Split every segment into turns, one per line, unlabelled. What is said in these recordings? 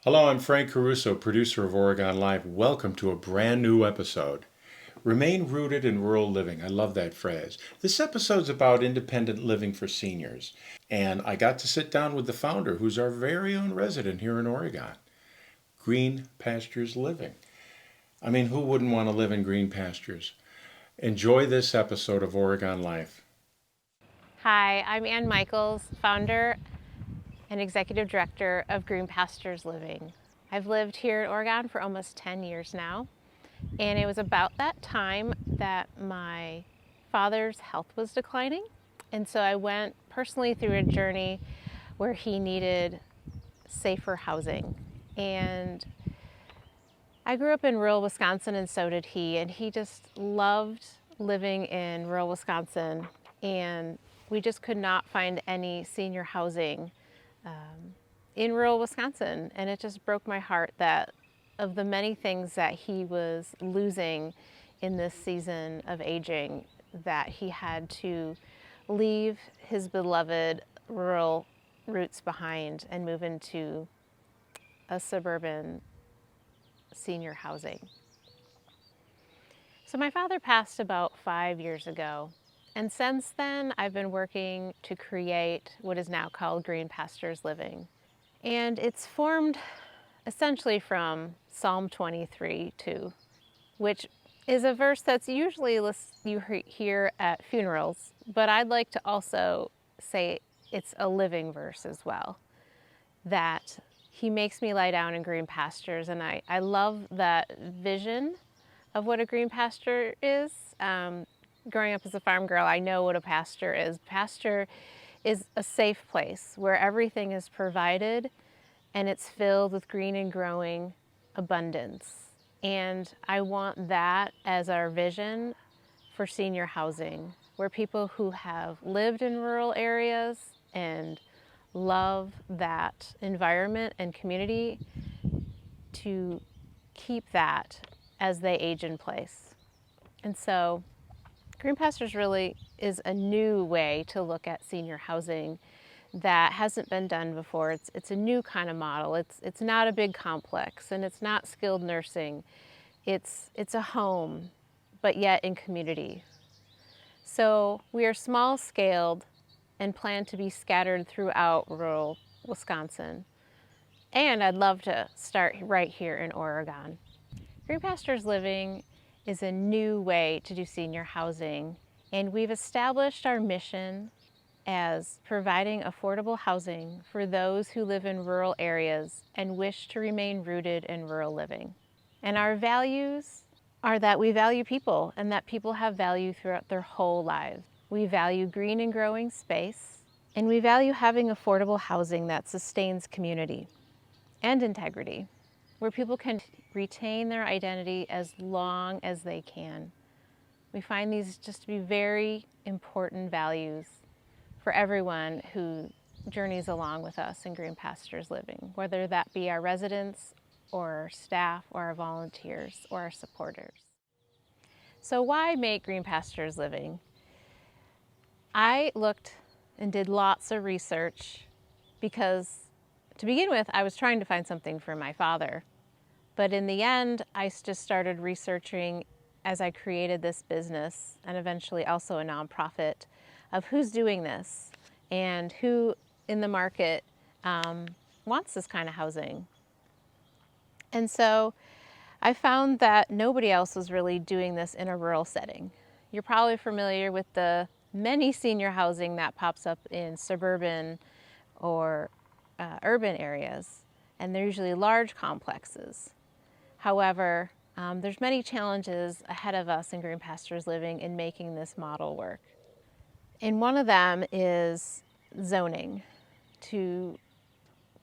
Hello, I'm Frank Caruso, producer of Oregon Live. Welcome to a brand new episode. Remain rooted in rural living. I love that phrase. This episode's about independent living for seniors. And I got to sit down with the founder, who's our very own resident here in Oregon, Green Pastures Living. I mean, who wouldn't want to live in green pastures? Enjoy this episode of Oregon Life.
Hi, I'm Anne Michels, founder and executive director of Green Pastures Living. I've lived here in Oregon for almost 10 years now, and it was about that time that my father's health was declining, and so I went personally through a journey where he needed safer housing. And I grew up in rural Wisconsin, and so did he, and he just loved living in rural Wisconsin, and we just could not find any senior housing in rural Wisconsin. And it just broke my heart that of the many things that he was losing in this season of aging, that he had to leave his beloved rural roots behind and move into a suburban senior housing. So my father passed about 5 years ago. And since then, I've been working to create what is now called Green Pastures Living. And it's formed essentially from Psalm 23:2, which is a verse that's usually you hear at funerals, but I'd like to also say it's a living verse as well, that he makes me lie down in green pastures. And I love that vision of what a green pasture is. Growing up as a farm girl, I know what a pasture is. Pasture is a safe place where everything is provided and it's filled with green and growing abundance. And I want that as our vision for senior housing, where people who have lived in rural areas and love that environment and community to keep that as they age in place. And so Green Pastures really is a new way to look at senior housing that hasn't been done before. It's a new kind of model. It's not a big complex, and it's not skilled nursing. It's a home, but yet in community. So we are small scaled and plan to be scattered throughout rural Wisconsin. And I'd love to start right here in Oregon. Green Pastures Living is a new way to do senior housing, and we've established our mission as providing affordable housing for those who live in rural areas and wish to remain rooted in rural living. And our values are that we value people and that people have value throughout their whole lives. We value green and growing space, and we value having affordable housing that sustains community and integrity, where people can retain their identity as long as they can. We find these just to be very important values for everyone who journeys along with us in Green Pastures Living, whether that be our residents or our staff or our volunteers or our supporters. So why make Green Pastures Living? I looked and did lots of research because, to begin with, I was trying to find something for my father. But in the end, I just started researching as I created this business, and eventually also a nonprofit, of who's doing this and who in the market wants this kind of housing. And so I found that nobody else was really doing this in a rural setting. You're probably familiar with the many senior housing that pops up in suburban or urban areas, and they're usually large complexes. However, there's many challenges ahead of us in Green Pastures Living in making this model work. And one of them is zoning. To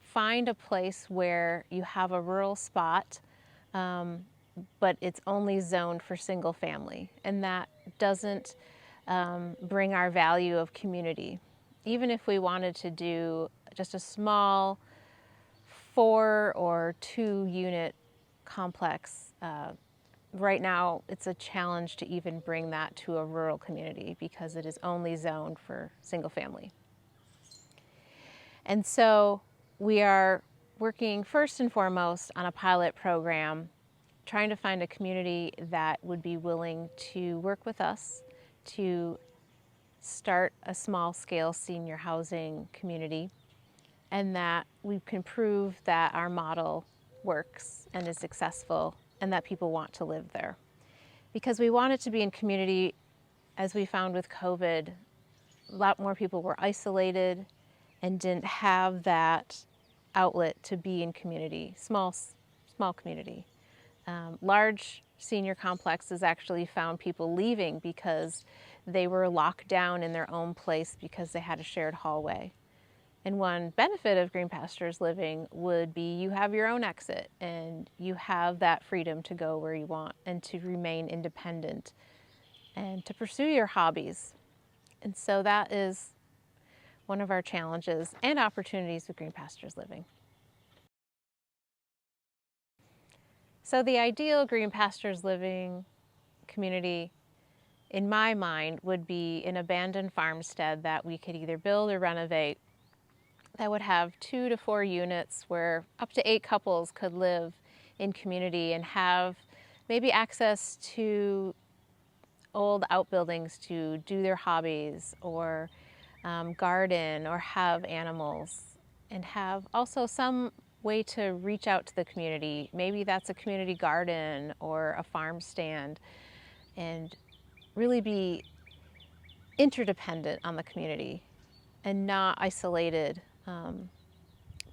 find a place where you have a rural spot but it's only zoned for single family, and that doesn't bring our value of community. Even if we wanted to do just a small 4 or 2 unit complex, right now it's a challenge to even bring that to a rural community because it is only zoned for single family. And so we are working first and foremost on a pilot program, trying to find a community that would be willing to work with us to start a small scale senior housing community, and that we can prove that our model works and is successful and that people want to live there. Because we want it to be in community. As we found with COVID, a lot more people were isolated and didn't have that outlet to be in community, small community. Large senior complexes actually found people leaving because they were locked down in their own place because they had a shared hallway. And one benefit of Green Pastures Living would be you have your own exit and you have that freedom to go where you want and to remain independent and to pursue your hobbies. And so that is one of our challenges and opportunities with Green Pastures Living. So the ideal Green Pastures Living community, in my mind, would be an abandoned farmstead that we could either build or renovate that would have 2 to 4 units where up to 8 couples could live in community and have maybe access to old outbuildings to do their hobbies or garden or have animals, and have also some way to reach out to the community. Maybe that's a community garden or a farm stand, and really be interdependent on the community and not isolated,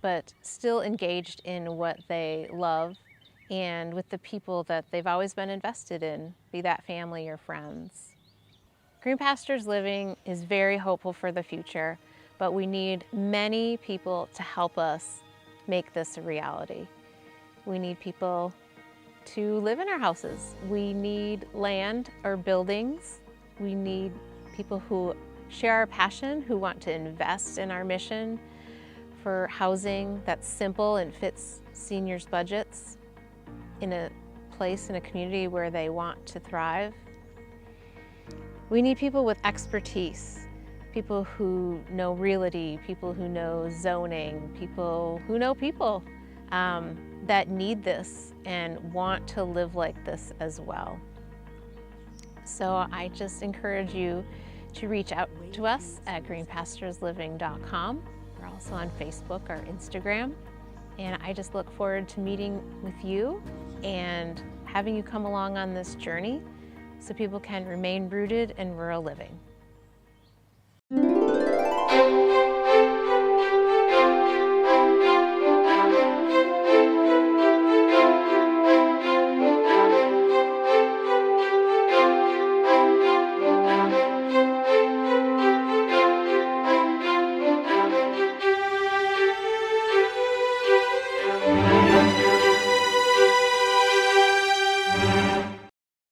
but still engaged in what they love and with the people that they've always been invested in, be that family or friends. Green Pastures Living is very hopeful for the future, but we need many people to help us make this a reality. We need people to live in our houses. We need land or buildings. We need people who share our passion, who want to invest in our mission for housing that's simple and fits seniors' budgets in a place, in a community where they want to thrive. We need people with expertise, people who know realty, people who know zoning, people who know people that need this and want to live like this as well. So I just encourage you to reach out to us at greenpasturesliving.com. We're also on Facebook or Instagram. And I just look forward to meeting with you and having you come along on this journey so people can remain rooted in rural living.